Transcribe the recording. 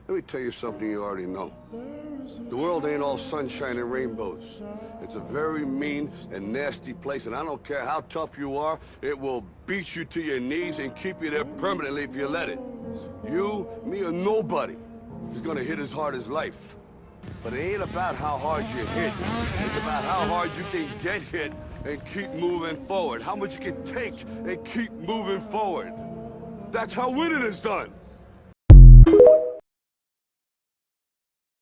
Let me tell you something you already know. The world ain't all sunshine and rainbows. It's a very mean and nasty place, and I don't care how tough you are, it will beat you to your knees and keep you there permanently if you let it. You, me, or nobody is gonna hit as hard as life. But it ain't about how hard you hit. It's about how hard you can get hit and keep moving forward. How much you can take and keep moving forward. That's how winning is done.